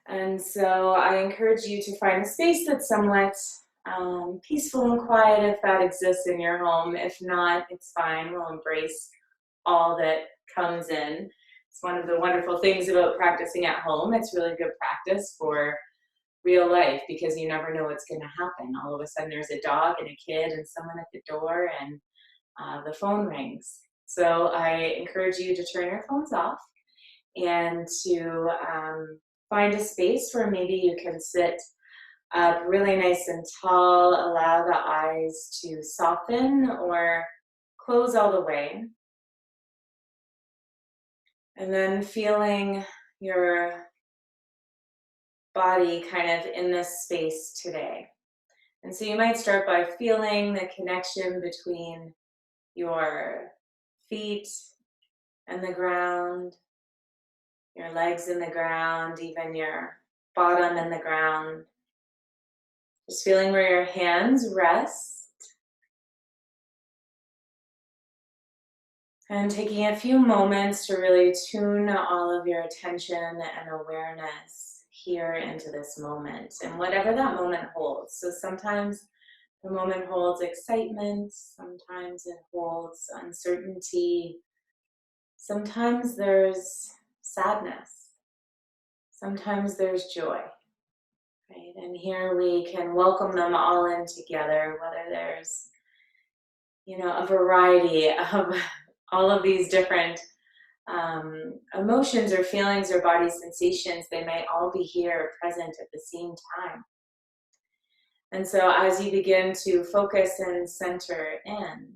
And so I encourage you to find a space that's somewhat peaceful and quiet if that exists in your home. If not, it's fine. We'll embrace all that comes in. It's one of the wonderful things about practicing at home. It's really good practice for real life because you never know what's going to happen. All of a sudden, there's a dog and a kid and someone at the door, and the phone rings. So I encourage you to turn your phones off and to find a space where maybe you can sit up really nice and tall, allow the eyes to soften or close all the way. And then feeling your body kind of in this space today. And so you might start by feeling the connection between your feet and the ground, your legs in the ground, even your bottom in the ground. Just feeling where your hands rest and taking a few moments to really tune all of your attention and awareness here into this moment and whatever that moment holds. So sometimes the moment holds excitement, sometimes it holds uncertainty, sometimes there's sadness, sometimes there's joy. Right? And here we can welcome them all in together, whether there's, a variety of all of these different emotions or feelings or body sensations. They may all be here present at the same time. And so as you begin to focus and center in,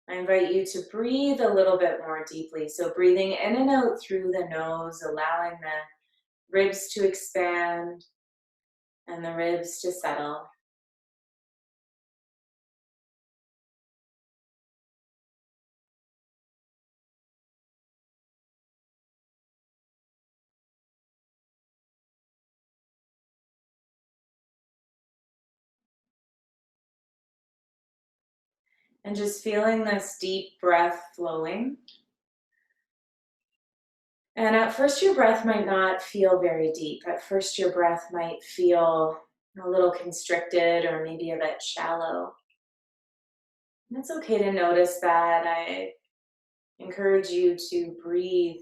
I invite you to breathe a little bit more deeply. So breathing in and out through the nose, allowing the ribs to expand and the ribs to settle. And just feeling this deep breath flowing. And at first your breath might not feel very deep. At first your breath might feel a little constricted or maybe a bit shallow. And it's okay to notice that. I encourage you to breathe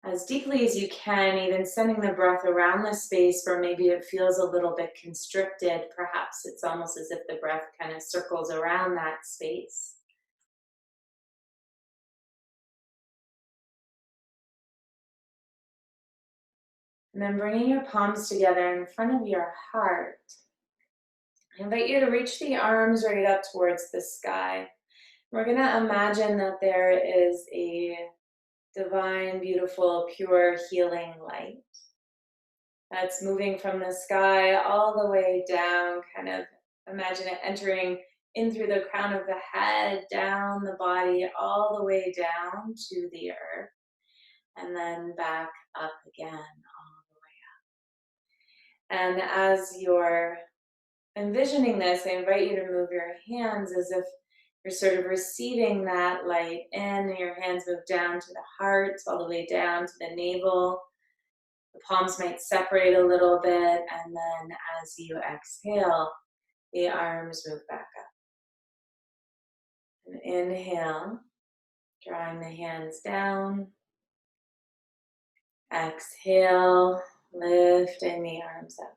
as deeply as you can, even sending the breath around the space where maybe it feels a little bit constricted. Perhaps it's almost as if the breath kind of circles around that space. And then bringing your palms together in front of your heart. I invite you to reach the arms right up towards the sky. We're going to imagine that there is a divine, beautiful, pure healing light that's moving from the sky all the way down. Kind of imagine it entering in through the crown of the head, down the body, all the way down to the earth, and then back up again, all the way up. And as you're envisioning this, I invite you to move your hands as if you're sort of receiving that light in, and your hands move down to the heart, all the way down to the navel. The palms might separate a little bit, and then as you exhale, the arms move back up. And inhale, drawing the hands down. Exhale, lifting the arms up.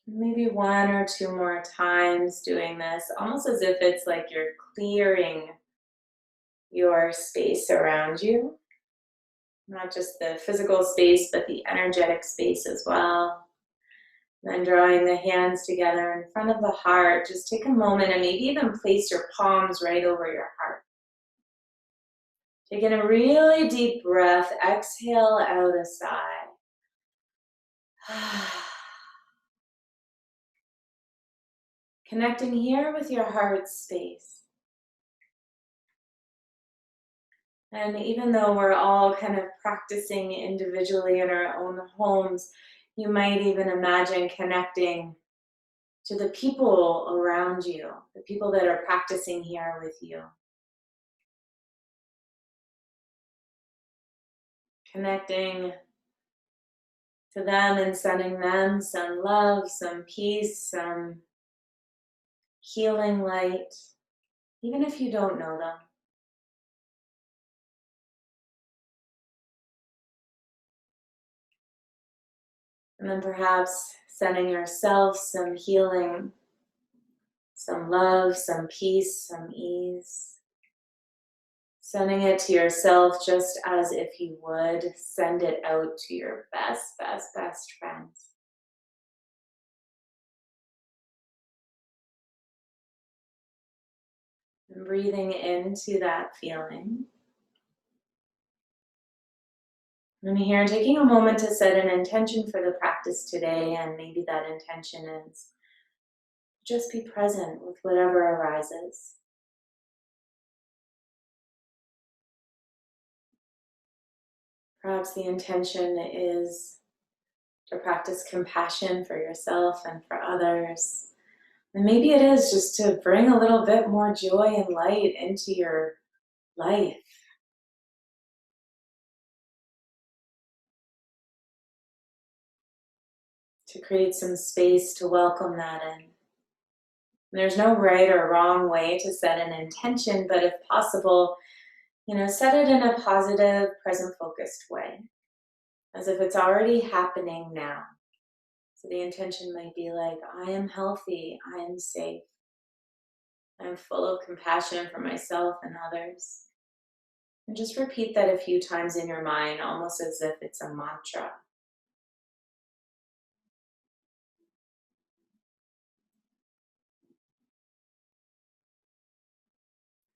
Maybe one or two more times doing this, almost as if it's like you're clearing your space around you. Not just the physical space, but the energetic space as well. And then drawing the hands together in front of the heart, just take a moment and maybe even place your palms right over your heart. Taking a really deep breath, exhale out a sigh. Connecting here with your heart space. And even though we're all kind of practicing individually in our own homes, you might even imagine connecting to the people around you, the people that are practicing here with you. Connecting to them and sending them some love, some peace, some healing light, even if you don't know them. And then perhaps sending yourself some healing, some love, some peace, some ease. Sending it to yourself just as if you would send it out to your best, best, best friends. And breathing into that feeling. And here, taking a moment to set an intention for the practice today, and maybe that intention is just be present with whatever arises. Perhaps the intention is to practice compassion for yourself and for others. And maybe it is just to bring a little bit more joy and light into your life. To create some space to welcome that in. There's no right or wrong way to set an intention, but if possible, set it in a positive, present focused way, as if it's already happening now. So the intention might be like, I am healthy, I am safe, I'm full of compassion for myself and others. And just repeat that a few times in your mind, almost as if it's a mantra.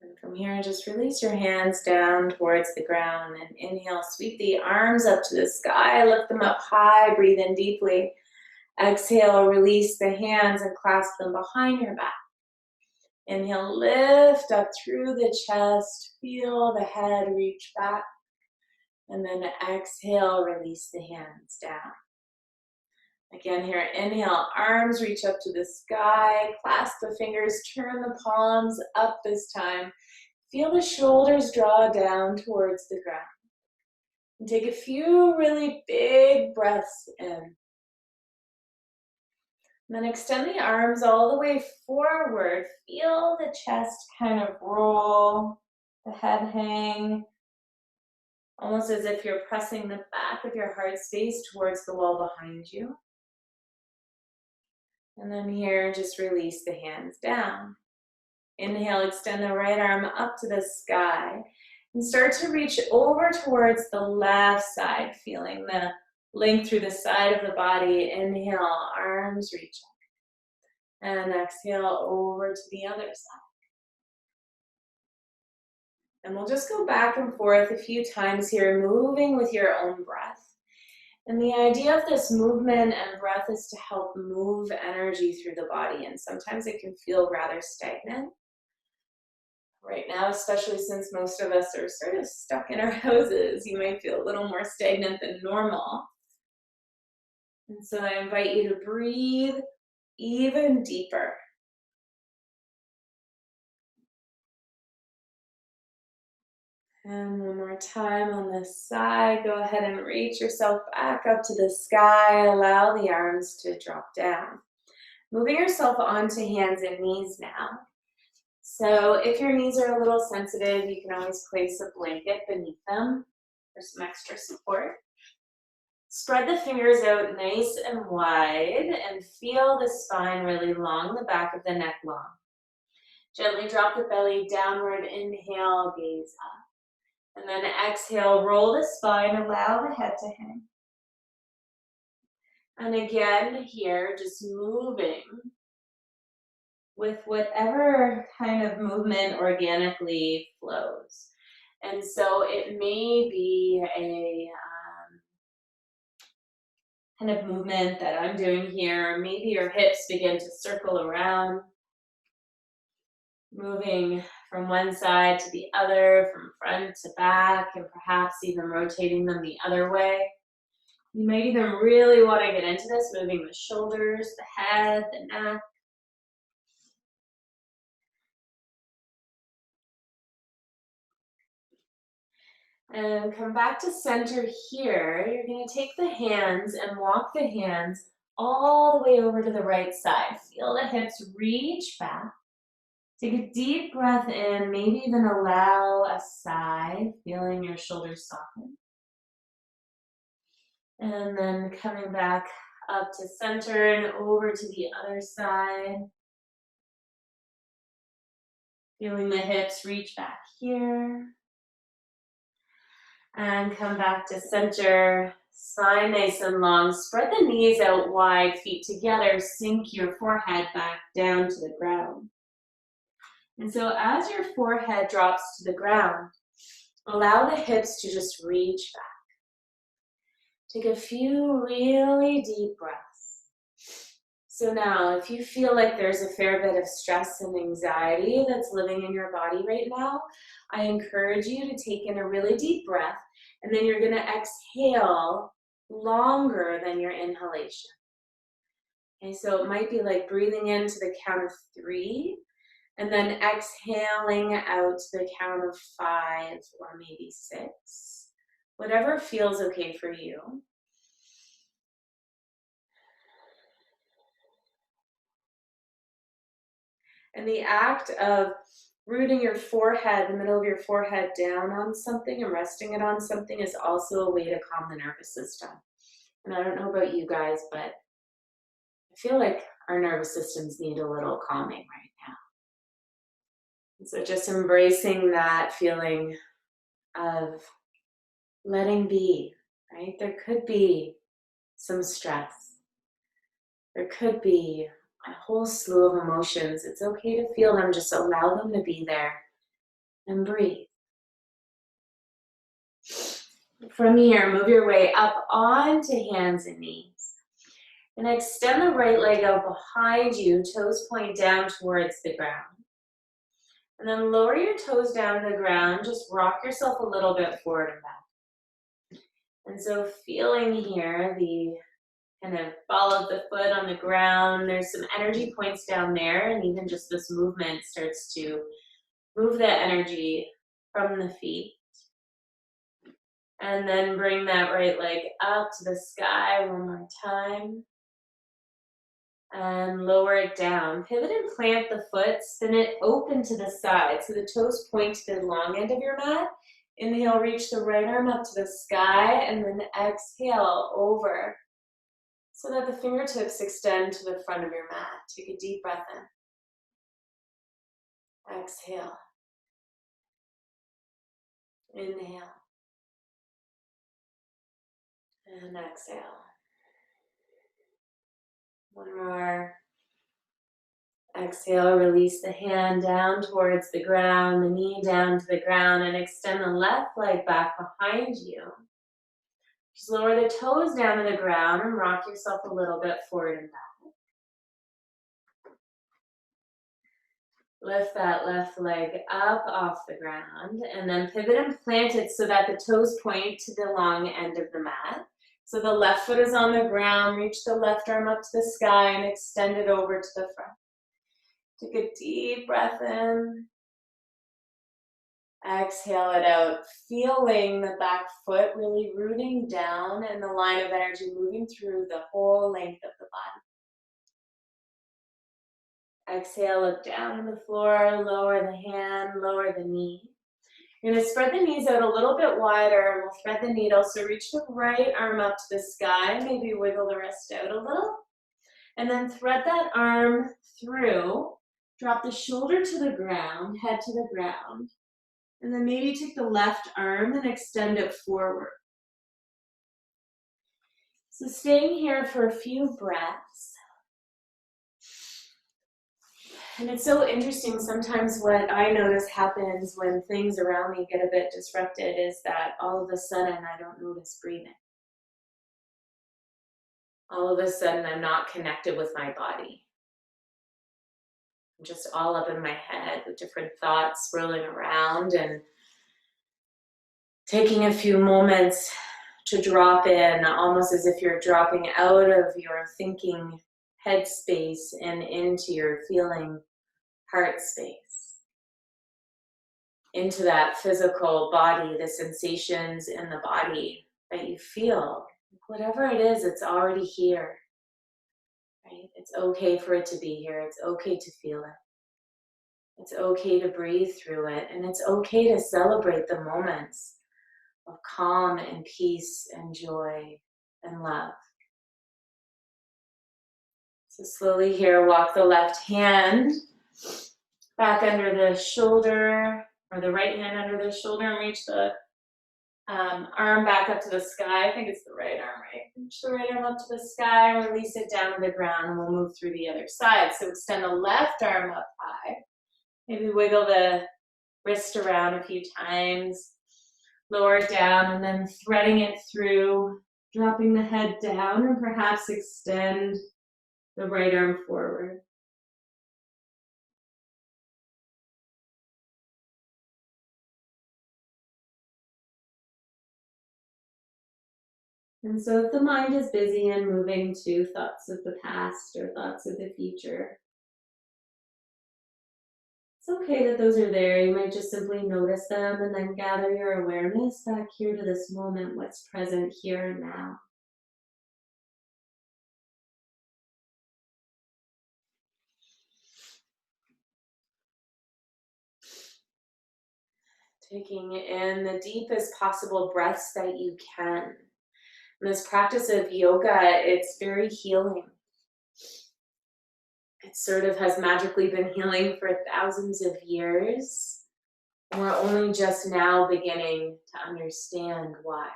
And from here, just release your hands down towards the ground and inhale, sweep the arms up to the sky, lift them up high, breathe in deeply. Exhale, release the hands and clasp them behind your back. Inhale, lift up through the chest, feel the head reach back. And then exhale, release the hands down. Again here, inhale, arms reach up to the sky, clasp the fingers, turn the palms up this time. Feel the shoulders draw down towards the ground. And take a few really big breaths in. And then extend the arms all the way forward. Feel the chest kind of roll, the head hang, almost as if you're pressing the back of your heart space towards the wall behind you. And then here, just release the hands down. Inhale, extend the right arm up to the sky. And start to reach over towards the left side, feeling the length through the side of the body. Inhale, arms reach up. And exhale over to the other side. And we'll just go back and forth a few times here, moving with your own breath. And the idea of this movement and breath is to help move energy through the body. And sometimes it can feel rather stagnant. Right now, especially since most of us are sort of stuck in our houses, you might feel a little more stagnant than normal. And so I invite you to breathe even deeper. And one more time on this side, go ahead and reach yourself back up to the sky. Allow the arms to drop down. Moving yourself onto hands and knees now. So if your knees are a little sensitive, you can always place a blanket beneath them for some extra support. Spread the fingers out nice and wide and feel the spine really long, the back of the neck long. Gently drop the belly downward, inhale, gaze up. And then exhale, roll the spine, allow the head to hang. And again here, just moving with whatever kind of movement organically flows. And so it may be a kind of movement that I'm doing here. Maybe your hips begin to circle around, moving from one side to the other, from front to back, and perhaps even rotating them the other way. You might even really want to get into this, moving the shoulders, the head, the neck. And come back to center here. You're going to take the hands and walk the hands all the way over to the right side. Feel the hips reach back. Take a deep breath in, maybe even allow a sigh, feeling your shoulders soften. And then coming back up to center and over to the other side. Feeling the hips reach back here. And come back to center. Spine nice and long. Spread the knees out wide, feet together. Sink your forehead back down to the ground. And so as your forehead drops to the ground, allow the hips to just reach back. Take a few really deep breaths. So now, if you feel like there's a fair bit of stress and anxiety that's living in your body right now, I encourage you to take in a really deep breath, and then you're going to exhale longer than your inhalation. Okay, so it might be like breathing in to the count of 3, and then exhaling out to the count of 5 or maybe 6. Whatever feels okay for you. And the act of rooting your forehead, the middle of your forehead down on something and resting it on something is also a way to calm the nervous system. And I don't know about you guys, but I feel like our nervous systems need a little calming right now. And so just embracing that feeling of letting be, right? There could be some stress. There could be a whole slew of emotions. It's okay to feel them, just allow them to be there and breathe. From here, move your way up onto hands and knees. And extend the right leg out behind you, toes point down towards the ground. And then lower your toes down to the ground, just rock yourself a little bit forward and back. And so feeling here the kind of ball of the foot on the ground, there's some energy points down there, and even just this movement starts to move that energy from the feet. And then bring that right leg up to the sky one more time. And lower it down. Pivot and plant the foot, spin it open to the side. So the toes point to the long end of your mat. Inhale, reach the right arm up to the sky, and then exhale over so that the fingertips extend to the front of your mat. Take a deep breath in. Exhale. Inhale. And exhale. One more. Exhale, release the hand down towards the ground, the knee down to the ground, and extend the left leg back behind you. Just lower the toes down to the ground and rock yourself a little bit forward and back. Lift that left leg up off the ground, and then pivot and plant it so that the toes point to the long end of the mat. So the left foot is on the ground, reach the left arm up to the sky and extend it over to the front. Take a deep breath in. Exhale it out, feeling the back foot really rooting down and the line of energy moving through the whole length of the body. Exhale, look down to the floor, lower the hand, lower the knee. You're going to spread the knees out a little bit wider. We'll thread the needle, so reach the right arm up to the sky, maybe wiggle the wrist out a little. And then thread that arm through, drop the shoulder to the ground, head to the ground. And then maybe take the left arm and extend it forward. So staying here for a few breaths. And it's so interesting, sometimes what I notice happens when things around me get a bit disrupted is that all of a sudden I don't notice breathing. All of a sudden I'm not connected with my body. I'm just all up in my head with different thoughts swirling around, and taking a few moments to drop in, almost as if you're dropping out of your thinking headspace and into your feeling heart space. into that physical body, the sensations in the body that you feel. Whatever it is, it's already here, right? It's okay for it to be here. It's okay to feel it. It's okay to breathe through it. And it's okay to celebrate the moments of calm and peace and joy and love. So slowly here, walk the left hand back under the shoulder, or the right hand under the shoulder, and reach the arm back up to the sky. I think it's the right arm, right? Reach the right arm up to the sky, release it down to the ground, and we'll move through the other side. So extend the left arm up high. Maybe wiggle the wrist around a few times. Lower it down, and then threading it through, dropping the head down, and perhaps extend the right arm forward. And so if the mind is busy and moving to thoughts of the past or thoughts of the future, it's okay that those are there. You might just simply notice them and then gather your awareness back here to this moment, what's present here and now. Taking in the deepest possible breaths that you can. In this practice of yoga, it's very healing. It sort of has magically been healing for thousands of years. And we're only just now beginning to understand why.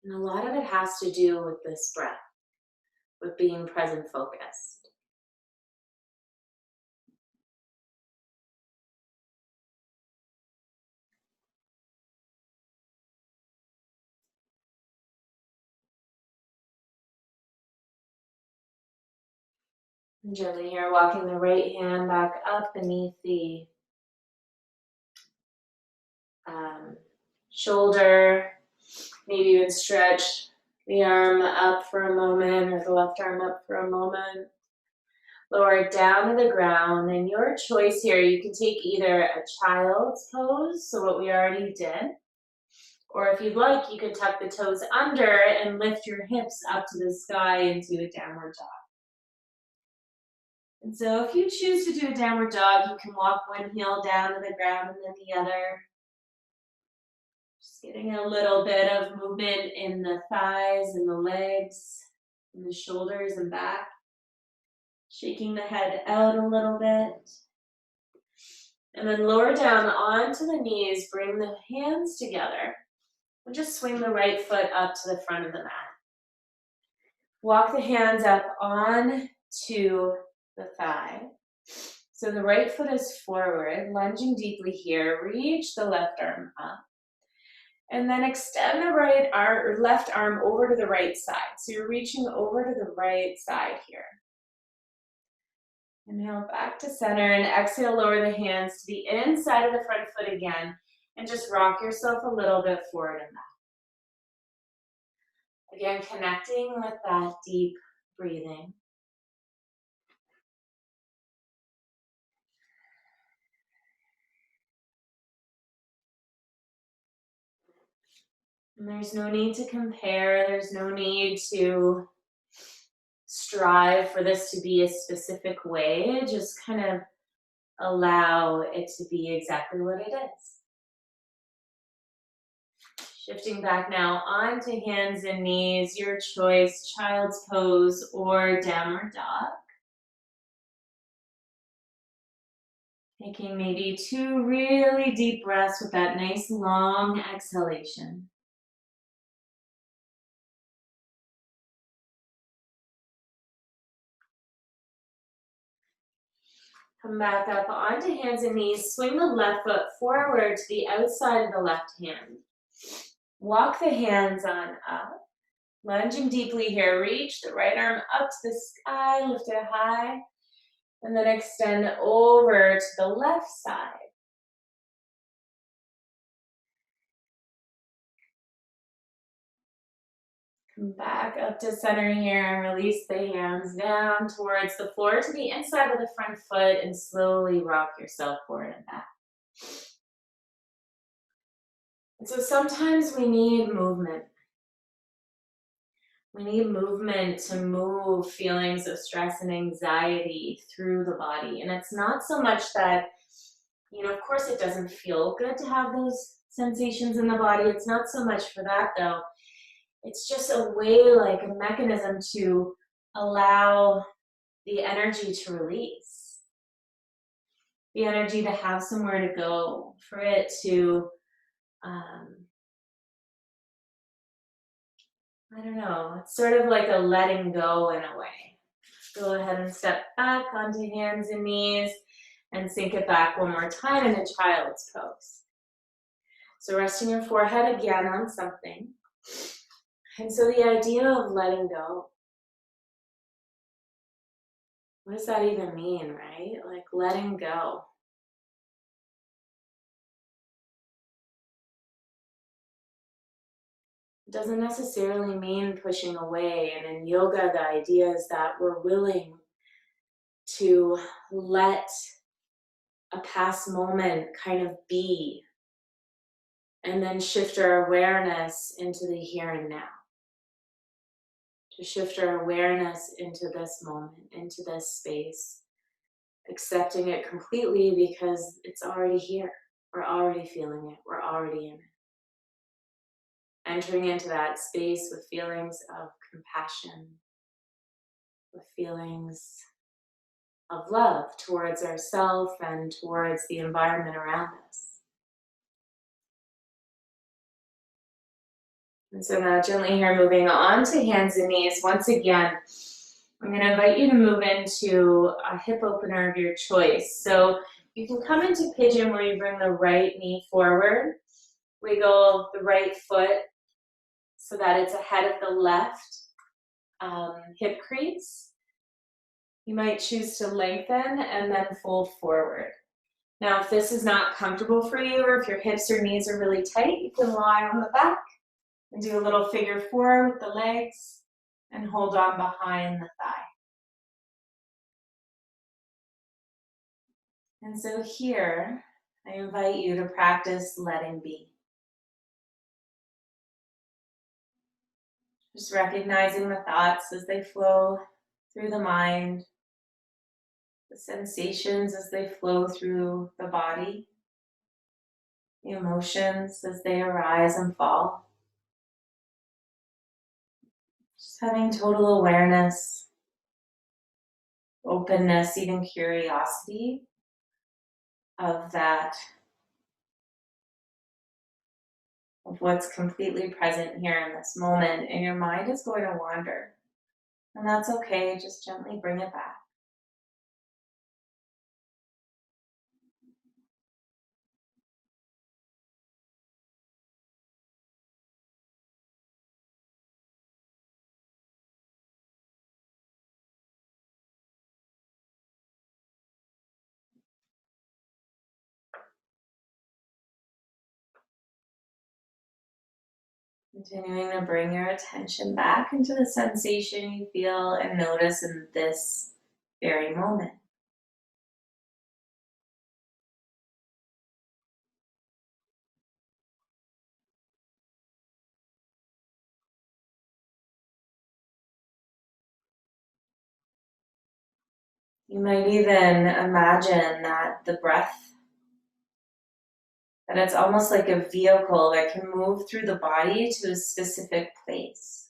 And a lot of it has to do with this breath, with being present focused. And gently here, walking the right hand back up beneath the shoulder. Maybe even stretch the arm up for a moment, or the left arm up for a moment. Lower it down to the ground, and your choice here, you can take either a child's pose, so what we already did, or if you'd like, you can tuck the toes under and lift your hips up to the sky into a downward dog. And so if you choose to do a downward dog, you can walk one heel down to the ground and then the other. Just getting a little bit of movement in the thighs and the legs and the shoulders and back. Shaking the head out a little bit. And then lower down onto the knees, bring the hands together. And just swing the right foot up to the front of the mat. Walk the hands up on to the thigh. So the right foot is forward, lunging deeply here. Reach the left arm up. And then extend the right arm or left arm over to the right side. So you're reaching over to the right side here. Inhale back to center, and exhale, lower the hands to the inside of the front foot again. And just rock yourself a little bit forward and back. Again, connecting with that deep breathing. And there's no need to compare. There's no need to strive for this to be a specific way. Just kind of allow it to be exactly what it is. Shifting back now onto hands and knees, your choice, child's pose or downward dog. Taking maybe 2 really deep breaths with that nice long exhalation. Come back up onto hands and knees. Swing the left foot forward to the outside of the left hand. Walk the hands on up. Lunging deeply here. Reach the right arm up to the sky. Lift it high. And then extend over to the left side. Come back up to center here and release the hands down towards the floor to the inside of the front foot and slowly rock yourself forward and back. And so sometimes we need movement. We need movement to move feelings of stress and anxiety through the body. And it's not so much that, of course it doesn't feel good to have those sensations in the body. It's not so much for that though. It's just a way, like a mechanism to allow the energy to release, the energy to have somewhere to go, for it to, I don't know, it's sort of like a letting go in a way. Go ahead and step back onto hands and knees and sink it back one more time in a child's pose. So resting your forehead again on something. And so the idea of letting go, what does that even mean, right? Like letting go. It doesn't necessarily mean pushing away. And in yoga, the idea is that we're willing to let a past moment kind of be, and then shift our awareness into the here and now. To shift our awareness into this moment, into this space, accepting it completely because it's already here. We're already feeling it. We're already in it. Entering into that space with feelings of compassion, with feelings of love towards ourselves and towards the environment around us. And so now gently here, moving on to hands and knees. Once again, I'm going to invite you to move into a hip opener of your choice. So you can come into pigeon where you bring the right knee forward. Wiggle the right foot so that it's ahead of the left hip crease. You might choose to lengthen and then fold forward. Now, if this is not comfortable for you, or if your hips or knees are really tight, you can lie on the back and do a little figure four with the legs and hold on behind the thigh. And so here, I invite you to practice letting be. Just recognizing the thoughts as they flow through the mind, the sensations as they flow through the body, the emotions as they arise and fall. Just having total awareness, openness, even curiosity of that, of what's completely present here in this moment. And your mind is going to wander. And that's okay, just gently bring it back. Continuing to bring your attention back into the sensation you feel and notice in this very moment. You might even imagine that the breath, that it's almost like a vehicle that can move through the body to a specific place.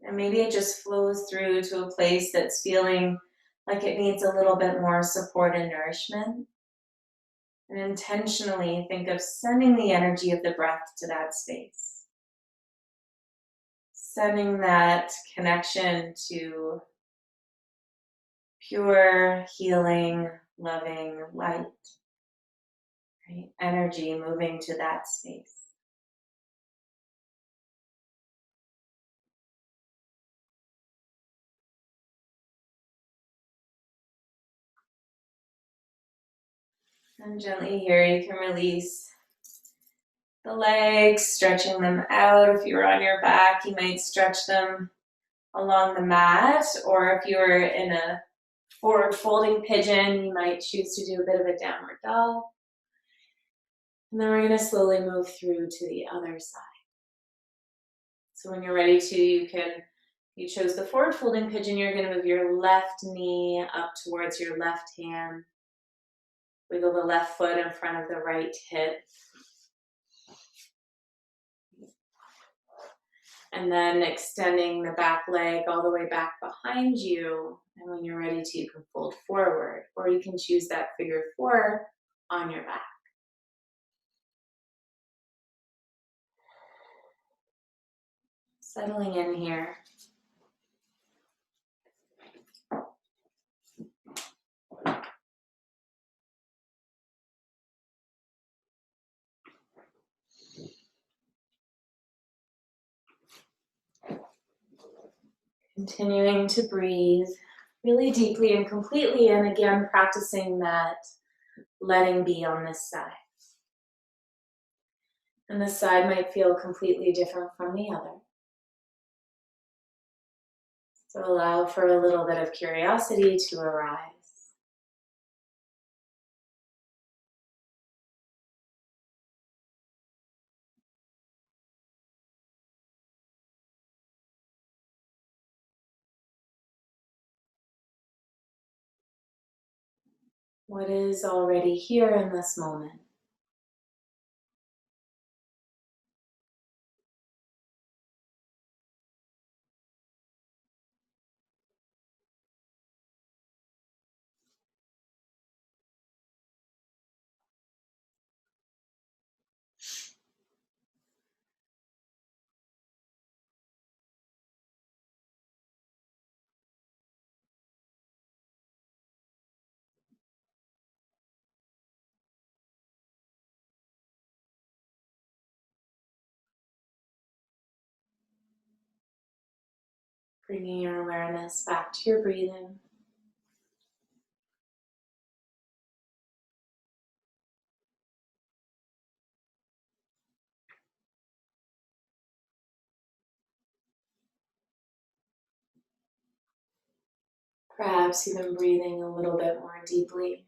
And maybe it just flows through to a place that's feeling like it needs a little bit more support and nourishment. And intentionally think of sending the energy of the breath to that space. Sending that connection to pure, healing, loving light. Right? Energy moving to that space. And gently here you can release the legs, stretching them out. If you're on your back, you might stretch them along the mat, or if you're in a forward folding pigeon, you might choose to do a bit of a downward dog. And then we're going to slowly move through to the other side. So when you're ready to, you chose the forward folding pigeon, you're going to move your left knee up towards your left hand. Wiggle the left foot in front of the right hip. And then extending the back leg all the way back behind you. And when you're ready to, you can fold forward, or you can choose that figure 4 on your back. Settling in here. Continuing to breathe really deeply and completely, and again, practicing that letting be on this side. And this side might feel completely different from the other. So allow for a little bit of curiosity to arise. What is already here in this moment? Bringing your awareness back to your breathing. Perhaps even breathing a little bit more deeply.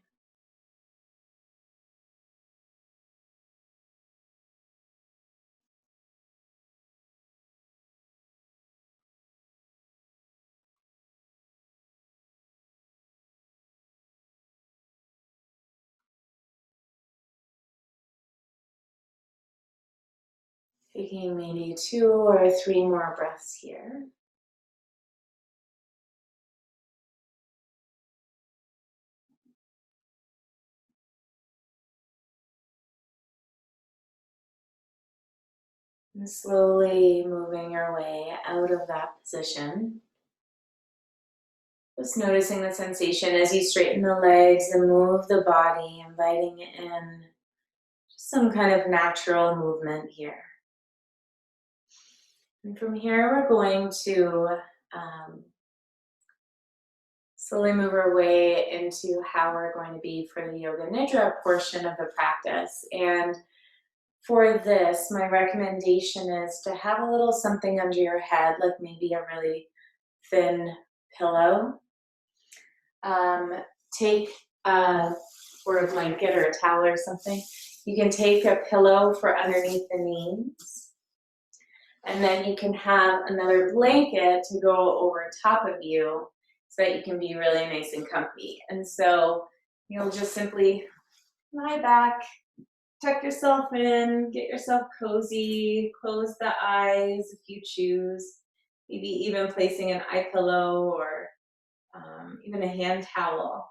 Taking maybe 2 or 3 more breaths here. And slowly moving your way out of that position. Just noticing the sensation as you straighten the legs and move the body, inviting in just some kind of natural movement here. And from here, we're going to slowly move our way into how we're going to be for the Yoga Nidra portion of the practice. And for this, my recommendation is to have a little something under your head, like maybe a really thin pillow. Take or a blanket or a towel or something. You can take a pillow for underneath the knees. And then you can have another blanket to go over top of you so that you can be really nice and comfy. And so you'll just simply lie back, tuck yourself in, get yourself cozy, close the eyes if you choose, maybe even placing an eye pillow or even a hand towel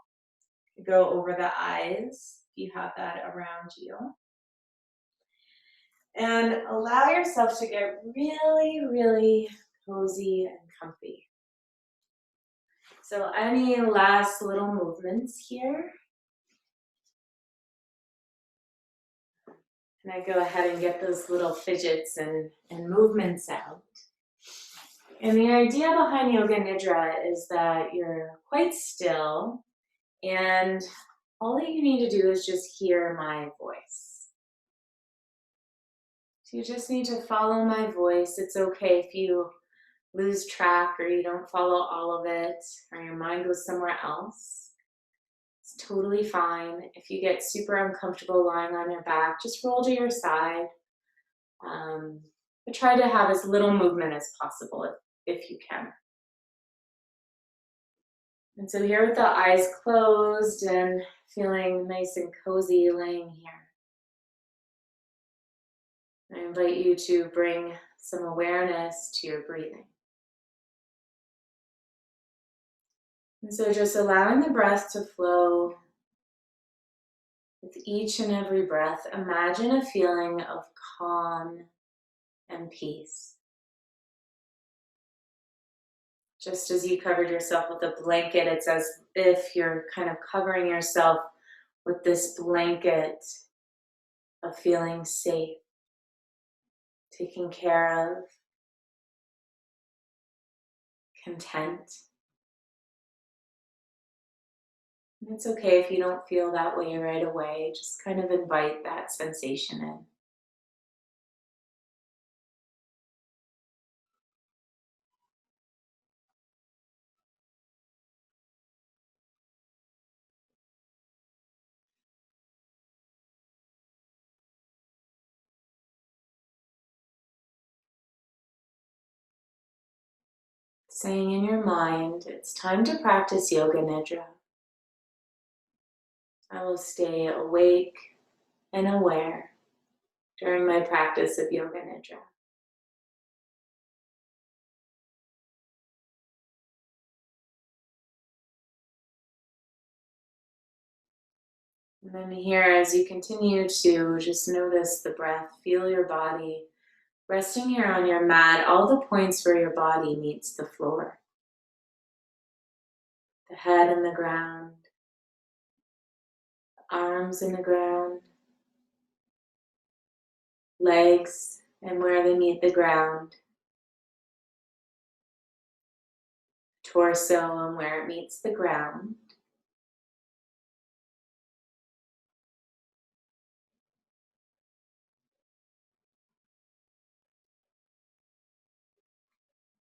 to go over the eyes if you have that around you. And allow yourself to get really, really cozy and comfy. So any last little movements here? And I go ahead and get those little fidgets and movements out. And the idea behind Yoga Nidra is that you're quite still, and all that you need to do is just hear my voice. So you just need to follow my voice. It's okay if you lose track or you don't follow all of it or your mind goes somewhere else. It's It's totally fine. If you get super uncomfortable lying on your back, just roll to your side. Um, but try to have as little movement as possible if you can. And so here with the eyes closed and feeling nice and cozy laying here, I invite you to bring some awareness to your breathing. And so just allowing the breath to flow with each and every breath. Imagine a feeling of calm and peace. Just as you covered yourself with a blanket, it's as if you're kind of covering yourself with this blanket of feeling safe, taken care of, content. And it's okay if you don't feel that way right away. Just kind of invite that sensation in. Saying in your mind, it's time to practice Yoga Nidra. I will stay awake and aware during my practice of Yoga Nidra. And then here, as you continue to just notice the breath, feel your body resting here on your mat, all the points where your body meets the floor. The head in the ground, the arms in the ground, legs and where they meet the ground, torso and where it meets the ground.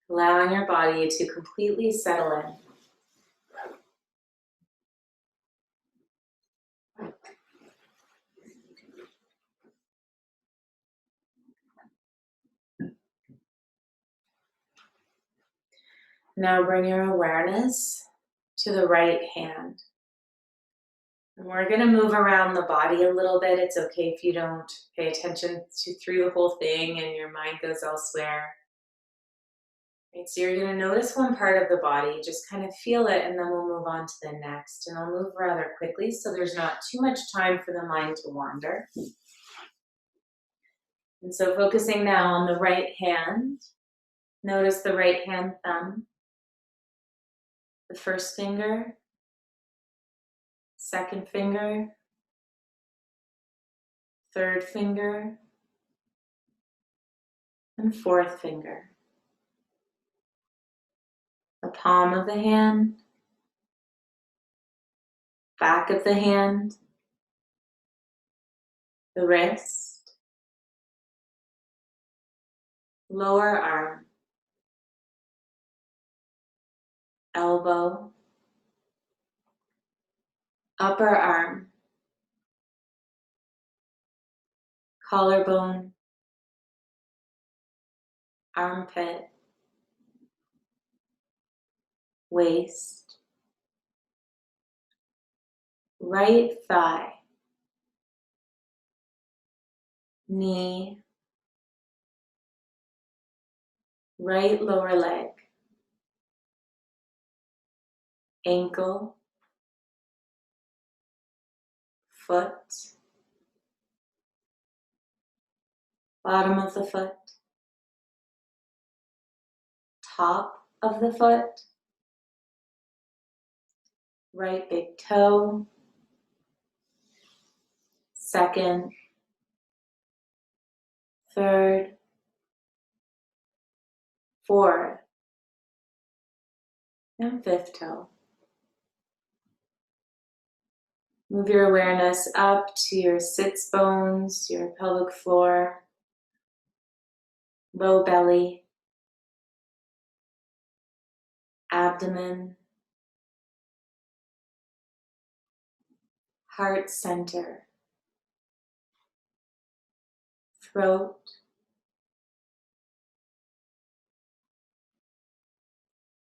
Allowing your body to completely settle in. Now bring your awareness to the right hand. And we're going to move around the body a little bit. It's okay if you don't pay attention through the whole thing and your mind goes elsewhere. Right, so you're going to notice one part of the body, just kind of feel it, and then we'll move on to the next. And I'll move rather quickly so there's not too much time for the mind to wander. And so focusing now on the right hand, notice the right hand thumb, the first finger, second finger, third finger, and fourth finger. The palm of the hand, back of the hand, the wrist, lower arm, elbow, upper arm, collarbone, armpit, waist, right thigh, knee, right lower leg, ankle, foot, bottom of the foot, top of the foot, right big toe, second, third, fourth, and fifth toe. Move your awareness up to your sits bones, your pelvic floor, low belly, abdomen, heart center, throat,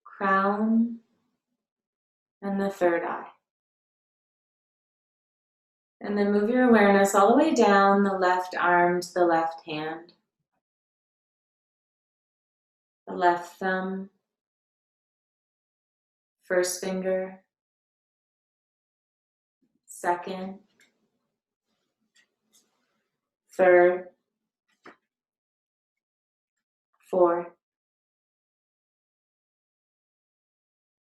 crown, and the third eye. And then move your awareness all the way down the left arm to the left hand, the left thumb, first finger, second, third, fourth,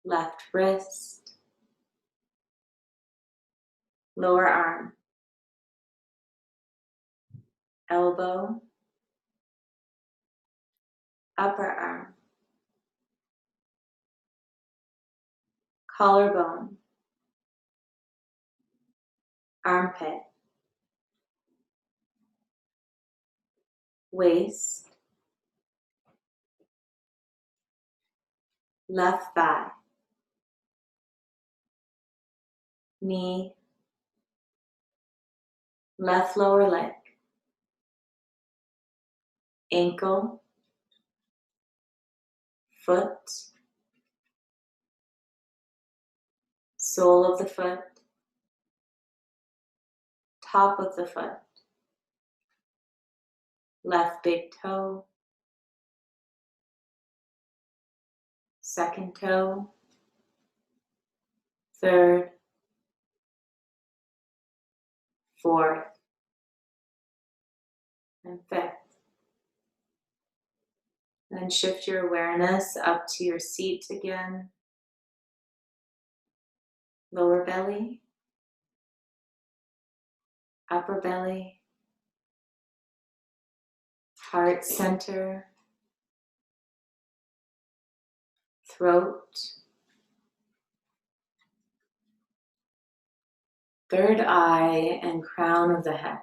left wrist, lower arm, elbow, upper arm, collarbone, armpit, waist, left thigh, knee, left lower leg, ankle, foot, sole of the foot, top of the foot, left big toe, second toe, third, fourth, and fifth. Then shift your awareness up to your seat again, lower belly, upper belly, heart center, throat, third eye, and crown of the head.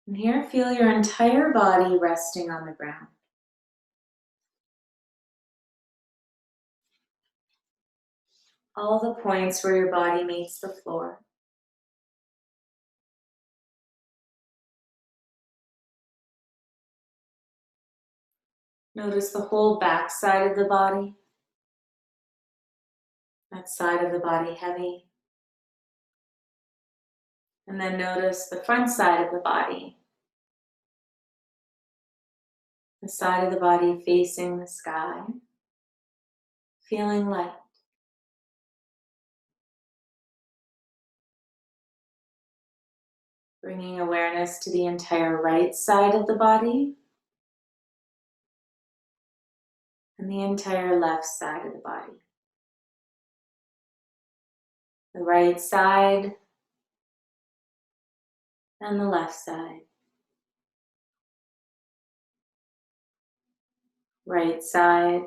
And here feel your entire body resting on the ground. All the points where your body meets the floor. Notice the whole back side of the body. That side of the body heavy. And then notice the front side of the body. The side of the body facing the sky. Feeling light. Bringing awareness to the entire right side of the body. And the entire left side of the body. The right side and the left side. Right side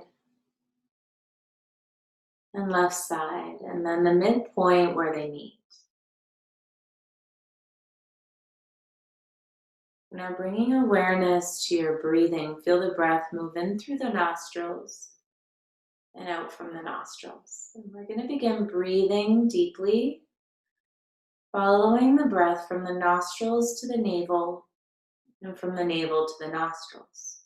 and left side, and then the midpoint where they meet. Now bringing awareness to your breathing, feel the breath move in through the nostrils and out from the nostrils. And we're going to begin breathing deeply, following the breath from the nostrils to the navel and from the navel to the nostrils.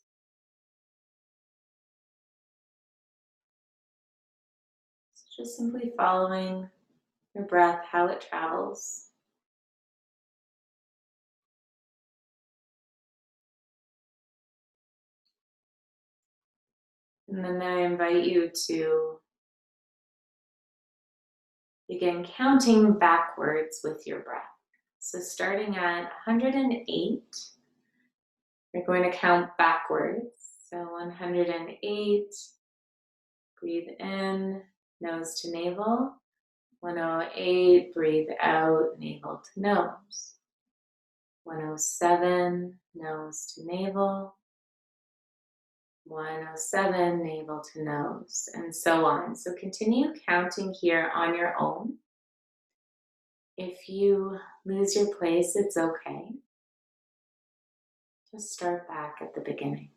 So just simply following your breath, how it travels. And then I invite you to begin counting backwards with your breath. So starting at 108, you're going to count backwards. So 108, breathe in, nose to navel. 108, breathe out, navel to nose. 107, nose to navel. 107, navel to nose, and so on. So continue counting here on your own. If you lose your place, it's okay. Just start back at the beginning.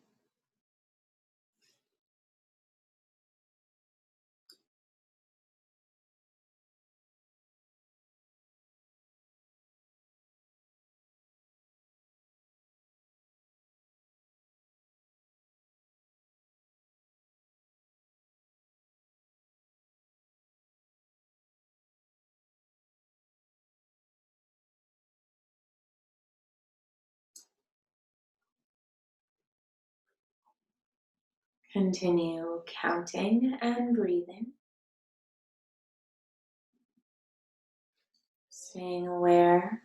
Continue counting and breathing, staying aware.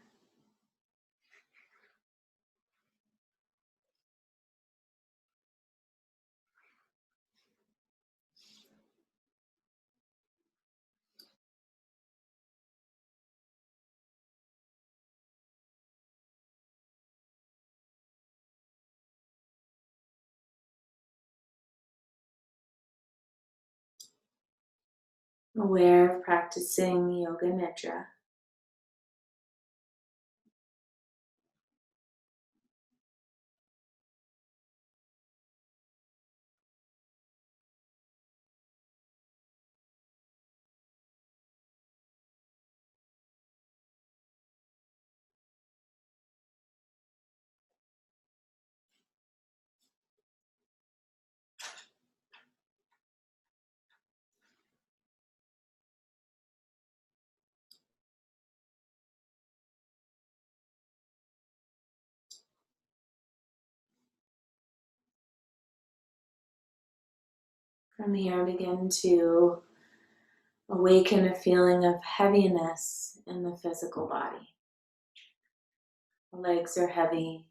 Aware of practicing Yoga Nidra. From here, begin to awaken a feeling of heaviness in the physical body. The legs are heavy,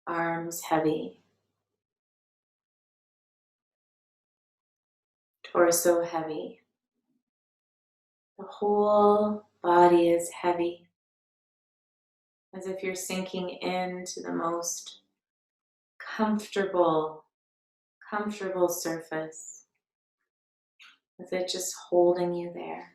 arms heavy, torso heavy. The whole body is heavy, as if you're sinking into the most comfortable surface, with it just holding you there.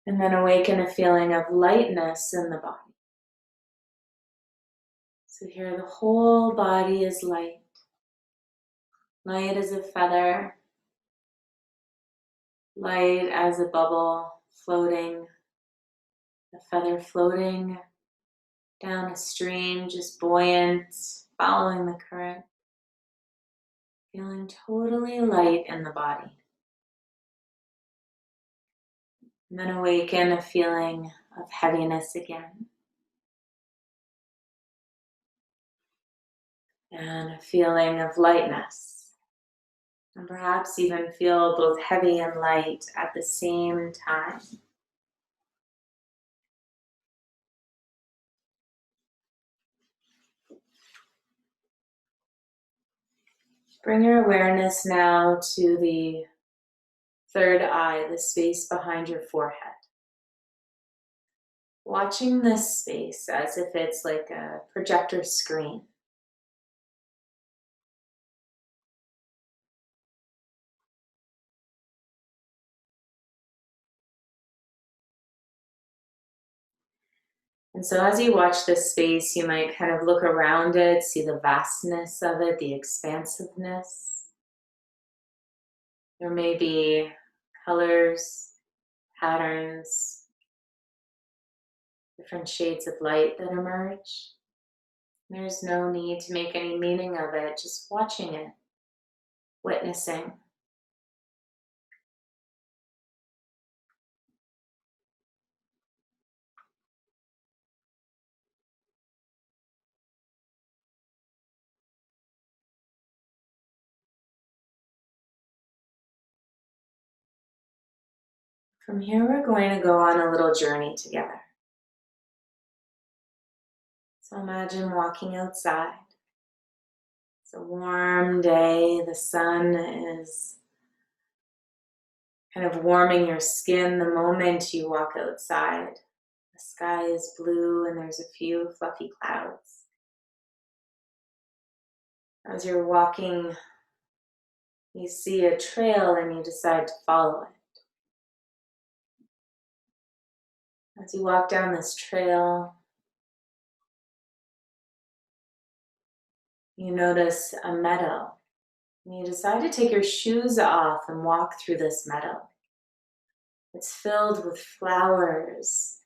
And then awaken a feeling of lightness in the body. So here the whole body is light. Light as a feather, light as a bubble floating, a feather floating down a stream, just buoyant, following the current, feeling totally light in the body. And then awaken a feeling of heaviness again. And a feeling of lightness. And perhaps even feel both heavy and light at the same time. Bring your awareness now to the third eye, the space behind your forehead. Watching this space as if it's like a projector screen. And so as you watch this space, you might kind of look around it, see the vastness of it, the expansiveness. There may be colors, patterns, different shades of light that emerge. There's no need to make any meaning of it, just watching it, witnessing. From here, we're going to go on a little journey together. So imagine walking outside. It's a warm day. The sun is kind of warming your skin the moment you walk outside. The sky is blue and there's a few fluffy clouds. As you're walking, you see a trail and you decide to follow it. As you walk down this trail, you notice a meadow. And you decide to take your shoes off and walk through this meadow. It's filled with flowers,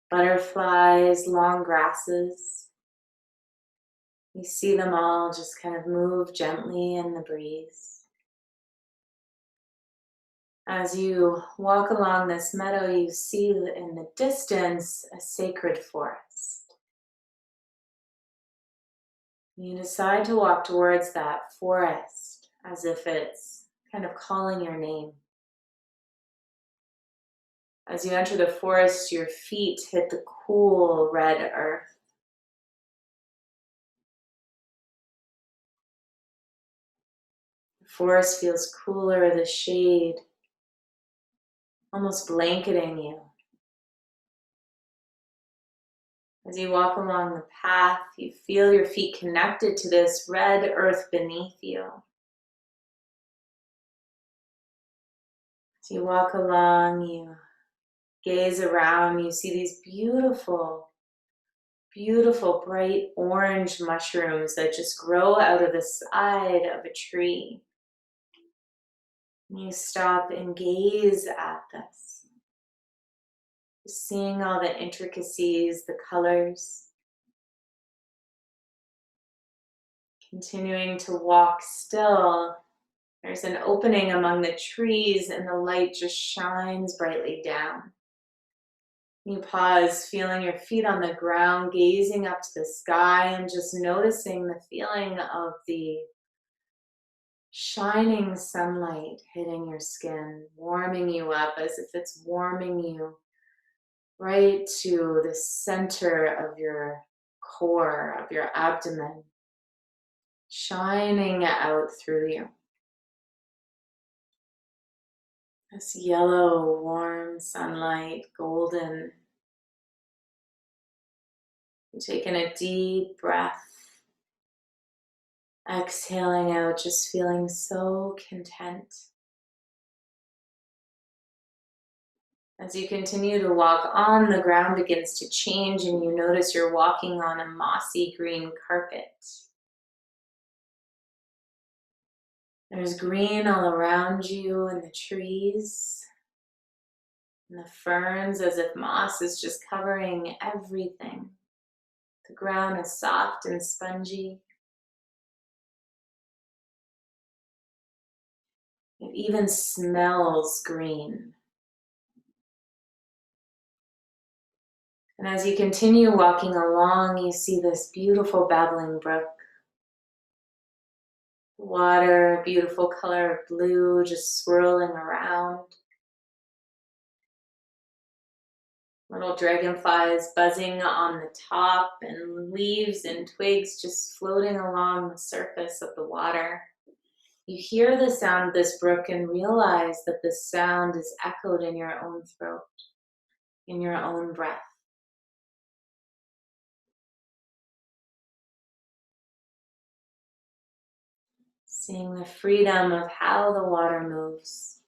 butterflies, long grasses. You see them all just kind of move gently in the breeze. As you walk along this meadow, you see in the distance a sacred forest. You decide to walk towards that forest as if it's kind of calling your name. As you enter the forest, your feet hit the cool red earth. The forest feels cooler, the shade almost blanketing you. As you walk along the path, you feel your feet connected to this red earth beneath you. As you walk along, you gaze around, you see these beautiful, beautiful bright orange mushrooms that just grow out of the side of a tree. And you stop and gaze at this, just seeing all the intricacies, the colors. Continuing to walk still, there's an opening among the trees and the light just shines brightly down. You pause, feeling your feet on the ground, gazing up to the sky and just noticing the feeling of the shining sunlight hitting your skin, warming you up as if it's warming you right to the center of your core, of your abdomen, shining out through you. This yellow, warm sunlight, golden. You're taking a deep breath, exhaling out, just feeling so content. As you continue to walk on, the ground begins to change and you notice you're walking on a mossy green carpet. There's green all around you in the trees and the ferns, as if moss is just covering everything. The ground is soft and spongy. It even smells green. And as you continue walking along, you see this beautiful babbling brook. Water, beautiful color of blue, just swirling around. Little dragonflies buzzing on the top, and leaves and twigs just floating along the surface of the water. You hear the sound of this brook and realize that the sound is echoed in your own throat, in your own breath. Seeing the freedom of how the water moves.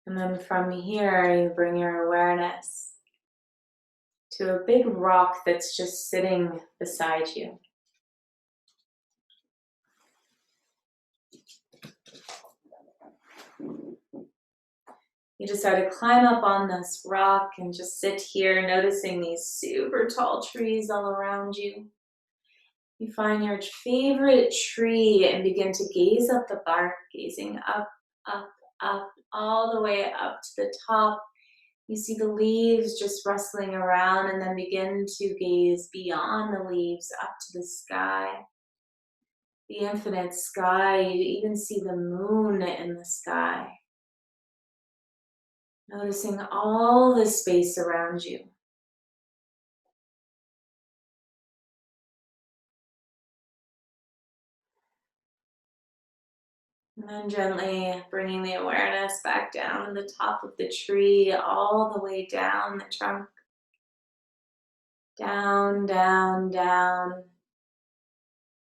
And then from here, you bring your awareness to a big rock that's just sitting beside you. You decide to climb up on this rock and just sit here, noticing these super tall trees all around you. You find your favorite tree and begin to gaze up the bark, gazing up, up, up, all the way up to the top. You see the leaves just rustling around and then begin to gaze beyond the leaves up to the sky. The infinite sky, you even see the moon in the sky. Noticing all the space around you. And then gently bringing the awareness back down to the top of the tree, all the way down the trunk. Down, down, down.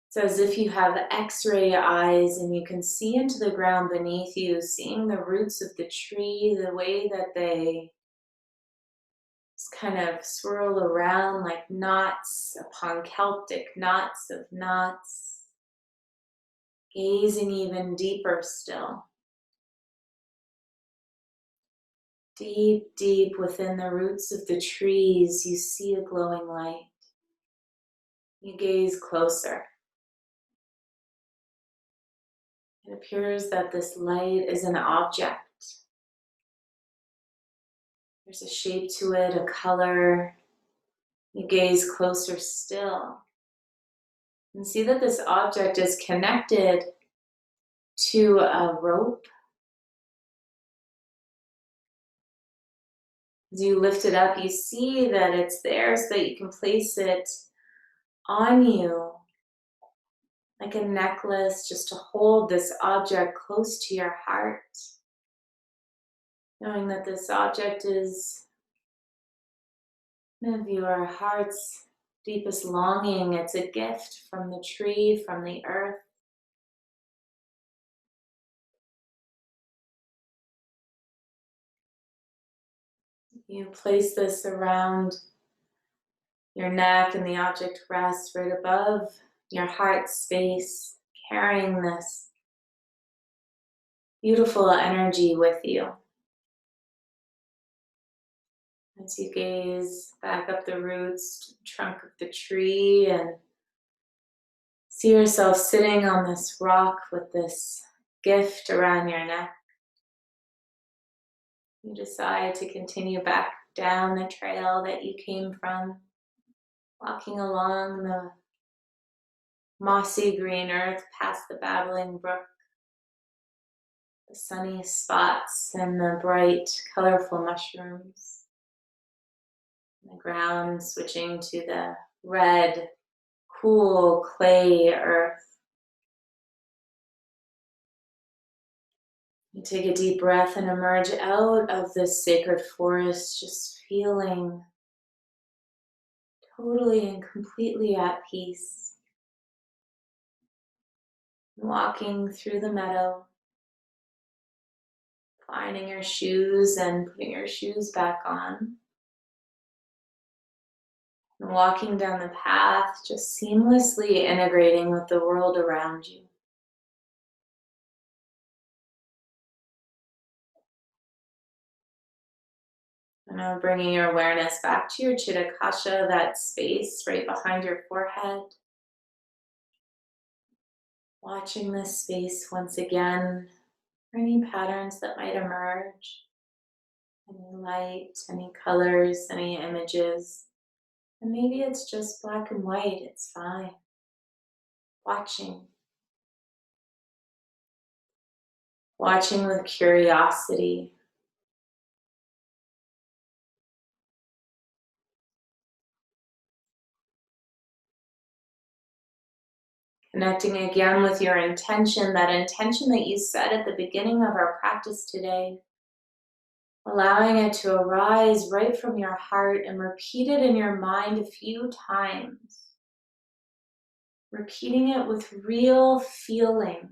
It's as if you have X-ray eyes and you can see into the ground beneath you, seeing the roots of the tree, the way that they just kind of swirl around like knots upon Celtic knots of knots. Gazing even deeper still. Deep, deep within the roots of the trees, you see a glowing light. You gaze closer. It appears that this light is an object. There's a shape to it, a color. You gaze closer still and see that this object is connected to a rope. As you lift it up, you see that it's there so that you can place it on you like a necklace, just to hold this object close to your heart. Knowing that this object is one of your heart's deepest longing. It's a gift from the tree, from the earth. You place this around your neck and the object rests right above your heart space, carrying this beautiful energy with you. As you gaze back up the roots to the trunk of the tree and see yourself sitting on this rock with this gift around your neck, you decide to continue back down the trail that you came from, walking along the mossy green earth past the babbling brook, the sunny spots and the bright, colorful mushrooms. The ground switching to the red, cool clay earth. You take a deep breath and emerge out of this sacred forest, just feeling totally and completely at peace. Walking through the meadow, finding your shoes and putting your shoes back on. And walking down the path, just seamlessly integrating with the world around you. And now bringing your awareness back to your Chitakasha, that space right behind your forehead. Watching this space once again for any patterns that might emerge. Any light, any colors, any images. And maybe it's just black and white, it's fine. Watching. Watching with curiosity. Connecting again with your intention, that intention that you set at the beginning of our practice today. Allowing it to arise right from your heart and repeat it in your mind a few times. Repeating it with real feeling.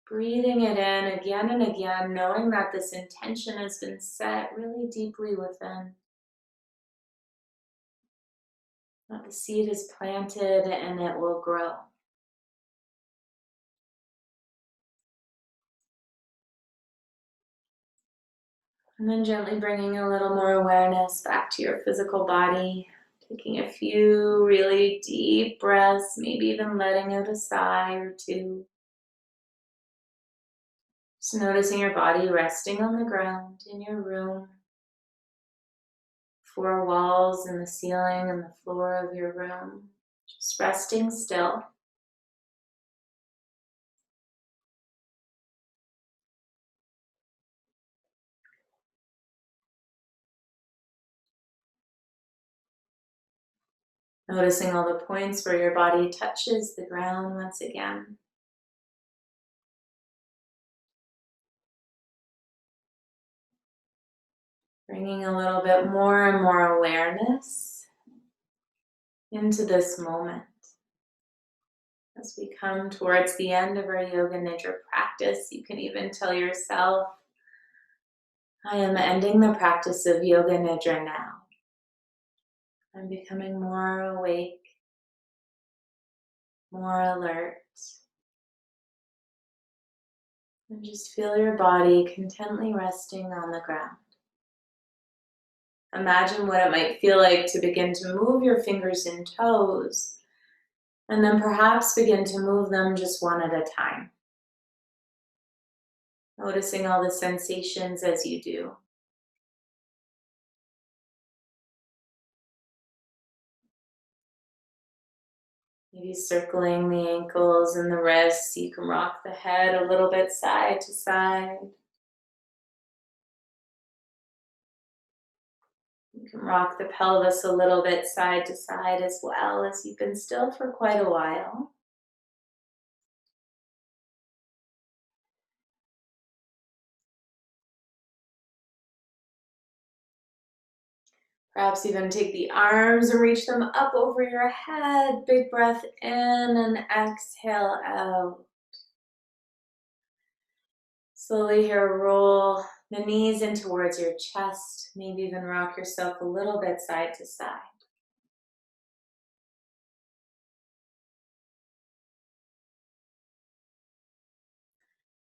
Breathing it in again and again, knowing that this intention has been set really deeply within. That the seed is planted and it will grow. And then gently bringing a little more awareness back to your physical body. Taking a few really deep breaths, maybe even letting out a sigh or two. Just noticing your body resting on the ground in your room. Four walls and the ceiling and the floor of your room. Just resting still. Noticing all the points where your body touches the ground once again. Bringing a little bit more and more awareness into this moment. As we come towards the end of our Yoga Nidra practice, you can even tell yourself, I am ending the practice of Yoga Nidra now. I'm becoming more awake, more alert. And just feel your body contently resting on the ground. Imagine what it might feel like to begin to move your fingers and toes, and then perhaps begin to move them just one at a time. Noticing all the sensations as you do. Maybe circling the ankles and the wrists. You can rock the head a little bit side to side. You can rock the pelvis a little bit side to side as well, as you've been still for quite a while. Perhaps even take the arms and reach them up over your head. Big breath in and exhale out. Slowly here, roll the knees in towards your chest. Maybe even rock yourself a little bit side to side.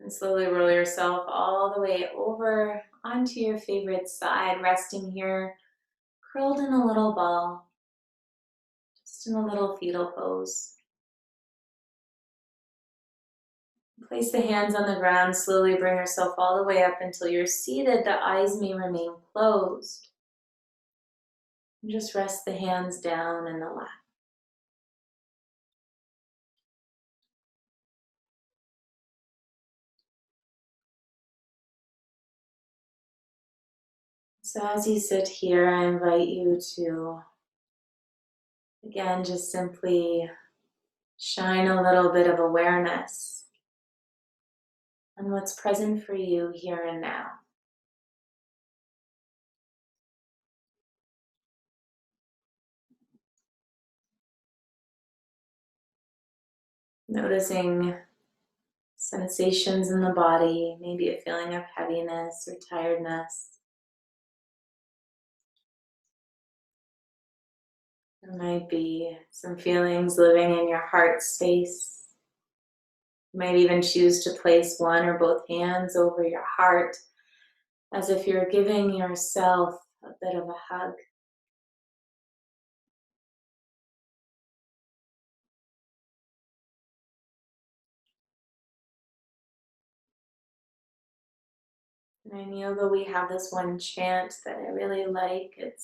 And slowly roll yourself all the way over onto your favorite side, resting here, curled in a little ball, just in a little fetal pose. Place the hands on the ground, slowly bring yourself all the way up until you're seated. The eyes may remain closed. And just rest the hands down in the lap. So as you sit here, I invite you to, again, just simply shine a little bit of awareness on what's present for you here and now. Noticing sensations in the body, maybe a feeling of heaviness or tiredness. There might be some feelings living in your heart space. You might even choose to place one or both hands over your heart, as if you're giving yourself a bit of a hug. And in yoga, we have this one chant that I really like. It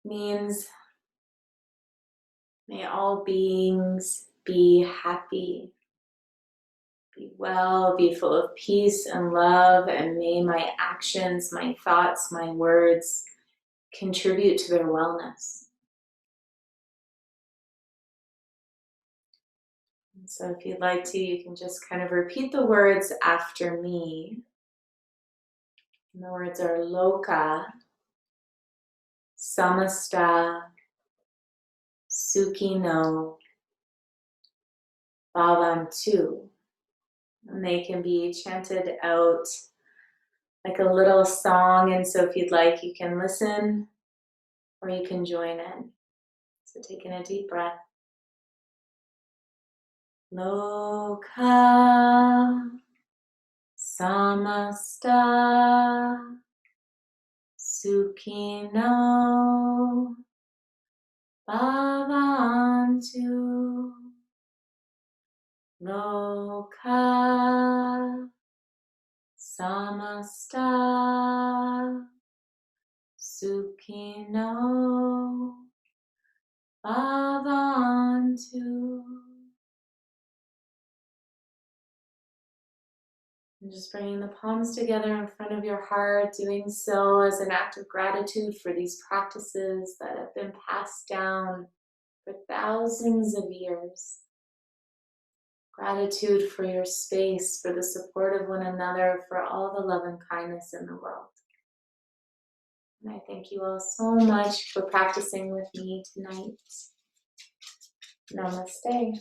means, may all beings be happy, be well, be full of peace and love, and may my actions, my thoughts, my words contribute to their wellness. And so if you'd like to, you can just kind of repeat the words after me. And the words are Loka, Samasta, Sukhino, Bhavantu. And they can be chanted out like a little song. And so if you'd like, you can listen or you can join in. So taking a deep breath. Loka samasta sukhino bhavantu. Loka samasta sukhino bhavantu. And just bringing the palms together in front of your heart, doing so as an act of gratitude for these practices that have been passed down for thousands of years. Gratitude for your space, for the support of one another, for all the love and kindness in the world. And I thank you all so much for practicing with me tonight. Namaste.